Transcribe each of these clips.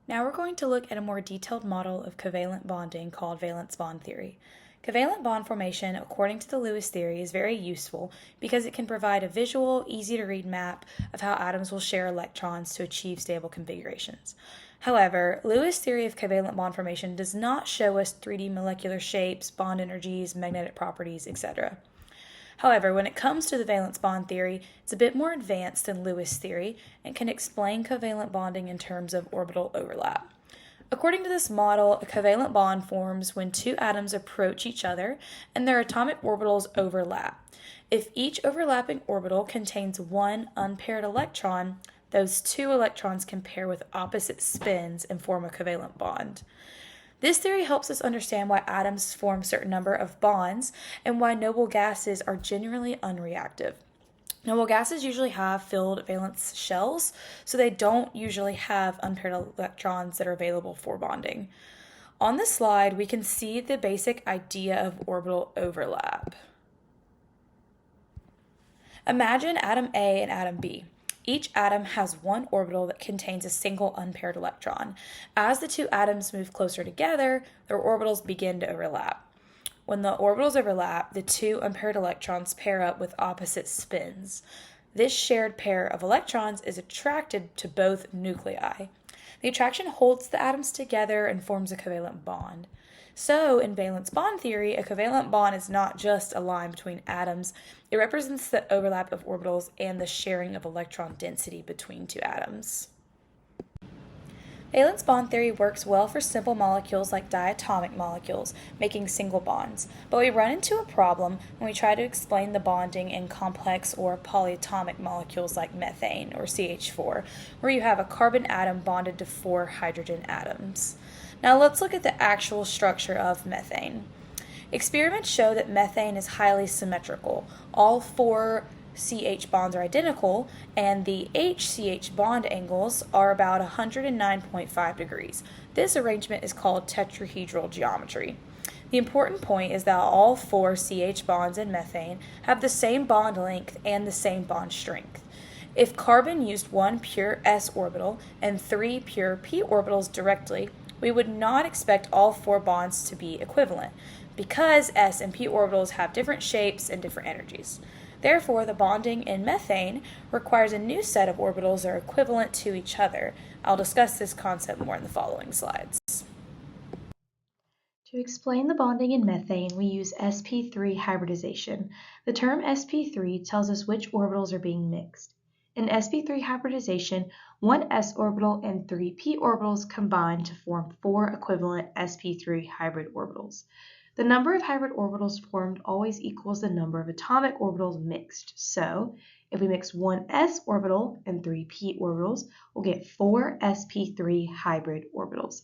Now we're going to look at a more detailed model of covalent bonding called valence bond theory. Covalent bond formation, according to the Lewis theory, is very useful because it can provide a visual, easy-to-read map of how atoms will share electrons to achieve stable configurations. However, Lewis' theory of covalent bond formation does not show us 3D molecular shapes, bond energies, magnetic properties, etc. However, when it comes to the valence bond theory, it's a bit more advanced than Lewis' theory and can explain covalent bonding in terms of orbital overlap. According to this model, a covalent bond forms when two atoms approach each other and their atomic orbitals overlap. If each overlapping orbital contains one unpaired electron, those two electrons can pair with opposite spins and form a covalent bond. This theory helps us understand why atoms form a certain number of bonds and why noble gases are generally unreactive. Noble gases usually have filled valence shells, so they don't usually have unpaired electrons that are available for bonding. On this slide, we can see the basic idea of orbital overlap. Imagine atom A and atom B. Each atom has one orbital that contains a single unpaired electron. As the two atoms move closer together, their orbitals begin to overlap. When the orbitals overlap, the two unpaired electrons pair up with opposite spins. This shared pair of electrons is attracted to both nuclei. The attraction holds the atoms together and forms a covalent bond. So, in valence bond theory, a covalent bond is not just a line between atoms. It represents the overlap of orbitals and the sharing of electron density between two atoms. Valence bond theory works well for simple molecules like diatomic molecules, making single bonds, but we run into a problem when we try to explain the bonding in complex or polyatomic molecules like methane or CH4, where you have a carbon atom bonded to 4 hydrogen atoms. Now let's look at the actual structure of methane. Experiments show that methane is highly symmetrical. All 4 CH bonds are identical, and the HCH bond angles are about 109.5 degrees. This arrangement is called tetrahedral geometry. The important point is that all 4 CH bonds in methane have the same bond length and the same bond strength. If carbon used 1 pure s orbital and 3 pure p orbitals directly, we would not expect all 4 bonds to be equivalent, because s and p orbitals have different shapes and different energies. Therefore, the bonding in methane requires a new set of orbitals that are equivalent to each other. I'll discuss this concept more in the following slides. To explain the bonding in methane, we use sp3 hybridization. The term sp3 tells us which orbitals are being mixed. In sp3 hybridization, 1 s orbital and 3 p orbitals combine to form 4 equivalent sp3 hybrid orbitals. The number of hybrid orbitals formed always equals the number of atomic orbitals mixed. So, if we mix 1 s orbital and 3 p orbitals, we'll get 4 sp3 hybrid orbitals.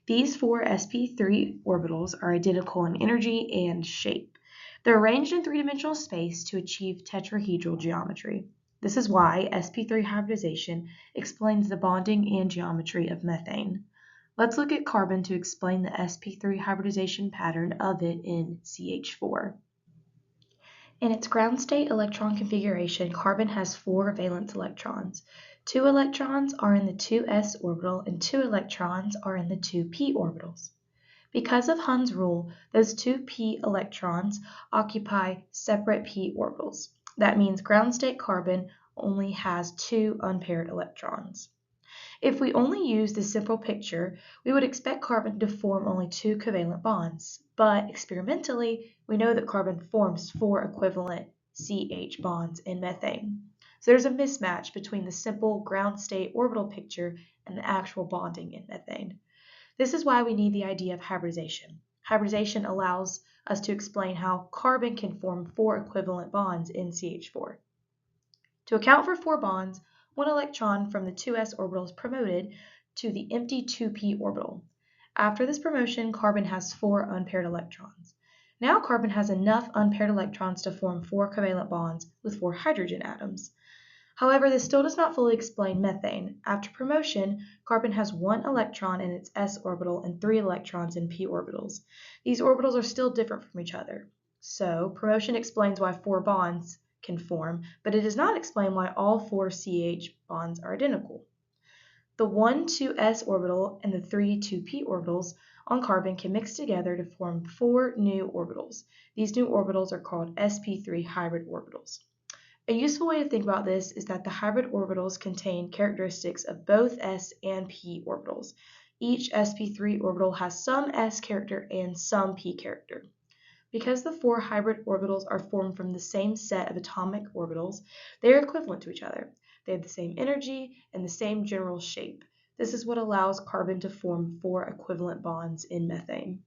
These 4 sp3 orbitals are identical in energy and shape. They're arranged in three-dimensional space to achieve tetrahedral geometry. This is why sp3 hybridization explains the bonding and geometry of methane. Let's look at carbon to explain the sp3 hybridization pattern of it in CH4. In its ground state electron configuration, carbon has 4 valence electrons. 2 electrons are in the 2s orbital and 2 electrons are in the 2p orbitals. Because of Hund's rule, those 2p electrons occupy separate p orbitals. That means ground state carbon only has 2 unpaired electrons. If we only use this simple picture, we would expect carbon to form only 2 covalent bonds, but experimentally, we know that carbon forms 4 equivalent CH bonds in methane. So there's a mismatch between the simple ground state orbital picture and the actual bonding in methane. This is why we need the idea of hybridization. Hybridization allows us to explain how carbon can form 4 equivalent bonds in CH4. To account for 4 bonds, 1 electron from the 2s orbital is promoted to the empty 2p orbital. After this promotion, carbon has 4 unpaired electrons. Now carbon has enough unpaired electrons to form 4 covalent bonds with 4 hydrogen atoms. However, this still does not fully explain methane. After promotion, carbon has 1 electron in its s orbital and 3 electrons in p orbitals. These orbitals are still different from each other. So, promotion explains why 4 bonds can form, but it does not explain why all 4 CH bonds are identical. The 1,2s orbital and the 3,2p orbitals on carbon can mix together to form 4 new orbitals. These new orbitals are called sp3 hybrid orbitals. A useful way to think about this is that the hybrid orbitals contain characteristics of both s and p orbitals. Each sp3 orbital has some s character and some p character. Because the 4 hybrid orbitals are formed from the same set of atomic orbitals, they are equivalent to each other. They have the same energy and the same general shape. This is what allows carbon to form 4 equivalent bonds in methane.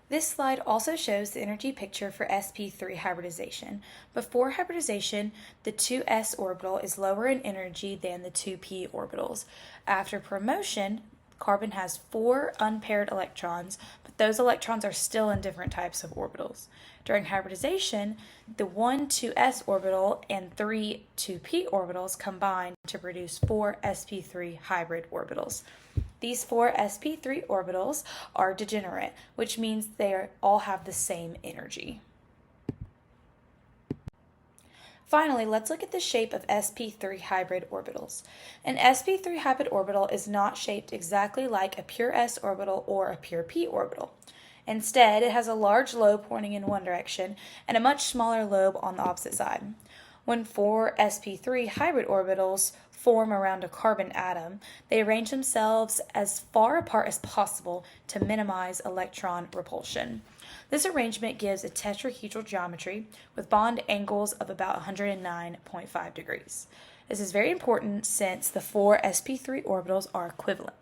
This slide also shows the energy picture for sp3 hybridization. Before hybridization, the 2s orbital is lower in energy than the 2p orbitals. After promotion, carbon has 4 unpaired electrons, but those electrons are still in different types of orbitals. During hybridization, the 1,2s orbital and 3,2p orbitals combine to produce 4 sp3 hybrid orbitals. These 4 sp3 orbitals are degenerate, which means they all have the same energy. Finally, let's look at the shape of sp3 hybrid orbitals. An sp3 hybrid orbital is not shaped exactly like a pure s orbital or a pure p orbital. Instead, it has a large lobe pointing in one direction and a much smaller lobe on the opposite side. When 4 sp3 hybrid orbitals form around a carbon atom, they arrange themselves as far apart as possible to minimize electron repulsion. This arrangement gives a tetrahedral geometry with bond angles of about 109.5 degrees. This is very important since the 4 sp3 orbitals are equivalent.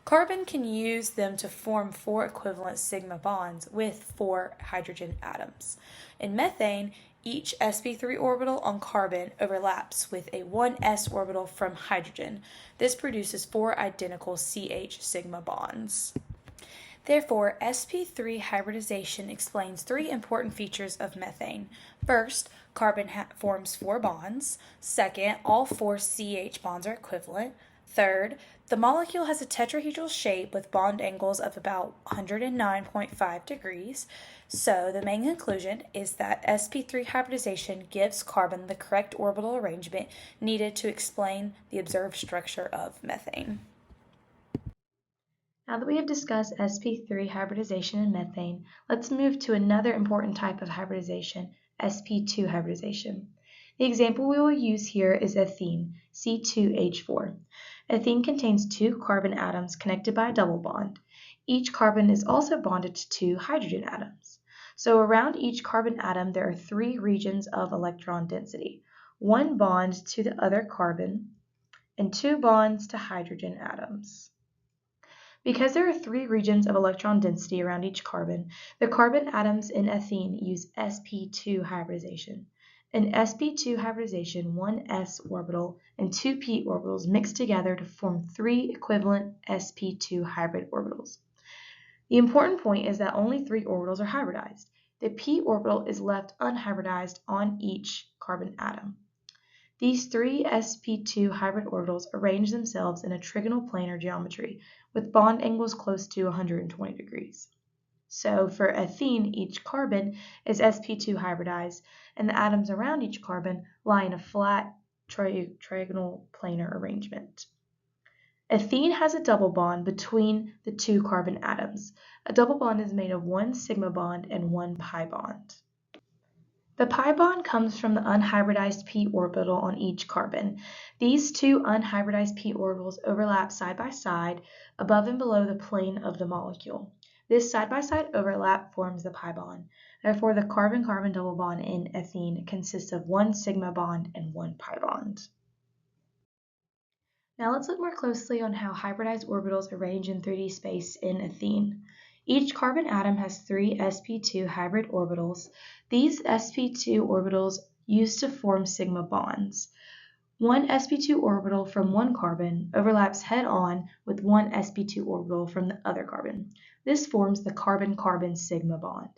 Carbon can use them to form 4 equivalent sigma bonds with 4 hydrogen atoms. In methane, each sp3 orbital on carbon overlaps with a 1s orbital from hydrogen. This produces 4 identical CH sigma bonds. Therefore, sp3 hybridization explains 3 important features of methane. First, carbon forms 4 bonds. Second, all 4 CH bonds are equivalent. Third, the molecule has a tetrahedral shape with bond angles of about 109.5 degrees. So the main conclusion is that sp3 hybridization gives carbon the correct orbital arrangement needed to explain the observed structure of methane. Now that we have discussed sp3 hybridization in methane, let's move to another important type of hybridization, sp2 hybridization. The example we will use here is ethene, C2H4. Ethene contains 2 carbon atoms connected by a double bond. Each carbon is also bonded to 2 hydrogen atoms. So around each carbon atom there are 3 regions of electron density, 1 bond to the other carbon, and 2 bonds to hydrogen atoms. Because there are 3 regions of electron density around each carbon, the carbon atoms in ethene use sp2 hybridization. In sp2 hybridization, 1s orbital and 2p orbitals mix together to form 3 equivalent sp2 hybrid orbitals. The important point is that only 3 orbitals are hybridized. The p orbital is left unhybridized on each carbon atom. These 3 sp2 hybrid orbitals arrange themselves in a trigonal planar geometry with bond angles close to 120 degrees. So for ethene, each carbon is sp2 hybridized, and the atoms around each carbon lie in a flat trigonal planar arrangement. Ethene has a double bond between the 2 carbon atoms. A double bond is made of 1 sigma bond and 1 pi bond. The pi bond comes from the unhybridized p orbital on each carbon. These 2 unhybridized p orbitals overlap side by side above and below the plane of the molecule. This side-by-side overlap forms the pi bond. Therefore, the carbon-carbon double bond in ethene consists of 1 sigma bond and 1 pi bond. Now let's look more closely on how hybridized orbitals arrange in 3D space in ethene. Each carbon atom has 3 sp2 hybrid orbitals. These sp2 orbitals used to form sigma bonds. One sp2 orbital from one carbon overlaps head-on with one sp2 orbital from the other carbon. This forms the carbon-carbon sigma bond.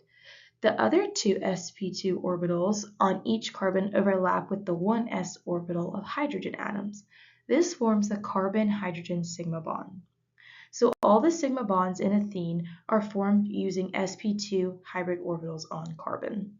The other 2 sp2 orbitals on each carbon overlap with the 1s orbital of hydrogen atoms. This forms the carbon-hydrogen sigma bond. So all the sigma bonds in ethene are formed using sp2 hybrid orbitals on carbon.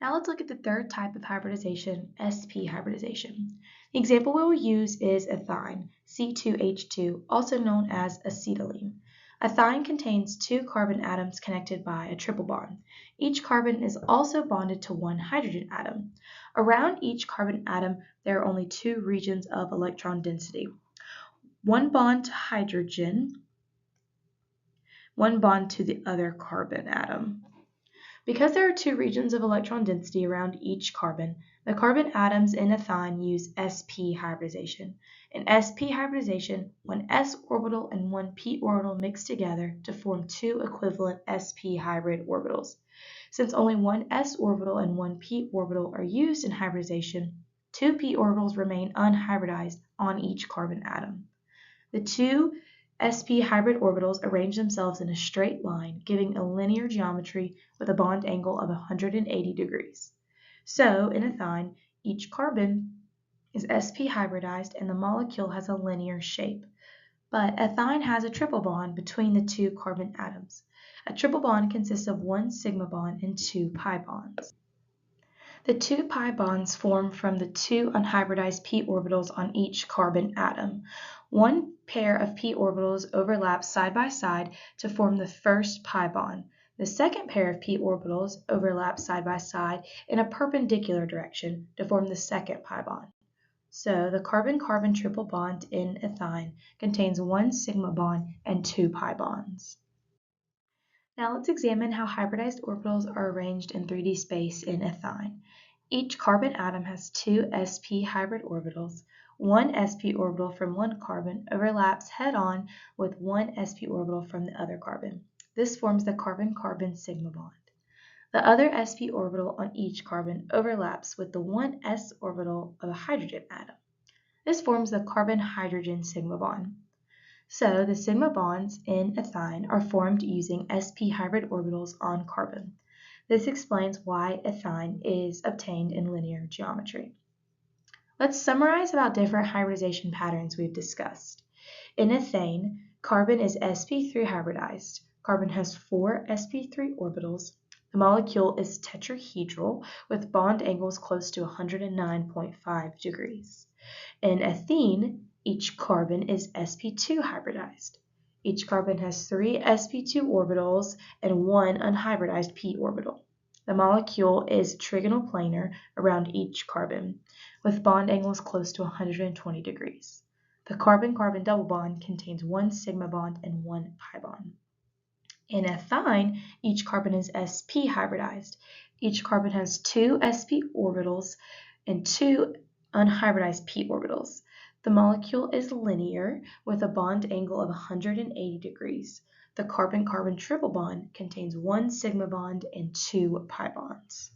Now let's look at the third type of hybridization, sp hybridization. The example we will use is ethine, C2H2, also known as acetylene. Ethine contains two carbon atoms connected by a triple bond. Each carbon is also bonded to one hydrogen atom. Around each carbon atom, there are only two regions of electron density. One bond to hydrogen, one bond to the other carbon atom. Because there are two regions of electron density around each carbon, the carbon atoms in ethine use sp hybridization. In sp hybridization, one s orbital and one p orbital mix together to form two equivalent sp hybrid orbitals. Since only one s orbital and one p orbital are used in hybridization, two p orbitals remain unhybridized on each carbon atom. The two sp hybrid orbitals arrange themselves in a straight line, giving a linear geometry with a bond angle of 180 degrees. So, in ethine, each carbon is sp hybridized and the molecule has a linear shape. But ethine has a triple bond between the two carbon atoms. A triple bond consists of one sigma bond and two pi bonds. The two pi bonds form from the two unhybridized p orbitals on each carbon atom. One pair of p orbitals overlaps side by side to form the first pi bond. The second pair of p orbitals overlaps side by side in a perpendicular direction to form the second pi bond. So the carbon-carbon triple bond in ethine contains one sigma bond and two pi bonds. Now let's examine how hybridized orbitals are arranged in 3D space in ethine. Each carbon atom has two sp hybrid orbitals. One sp orbital from one carbon overlaps head-on with one sp orbital from the other carbon. This forms the carbon-carbon sigma bond. The other sp orbital on each carbon overlaps with the one s orbital of a hydrogen atom. This forms the carbon-hydrogen sigma bond. So the sigma bonds in ethine are formed using sp hybrid orbitals on carbon. This explains why ethine is obtained in linear geometry. Let's summarize about different hybridization patterns we've discussed. In ethane, carbon is sp3 hybridized. Carbon has four sp3 orbitals. The molecule is tetrahedral with bond angles close to 109.5 degrees. In ethene, each carbon is sp2 hybridized. Each carbon has three sp2 orbitals and one unhybridized p orbital. The molecule is trigonoplanar around each carbon, with bond angles close to 120 degrees. The carbon-carbon double bond contains one sigma bond and one pi bond. In ethine, each carbon is sp hybridized. Each carbon has two sp orbitals and two unhybridized p orbitals. The molecule is linear with a bond angle of 180 degrees. The carbon-carbon triple bond contains one sigma bond and two pi bonds.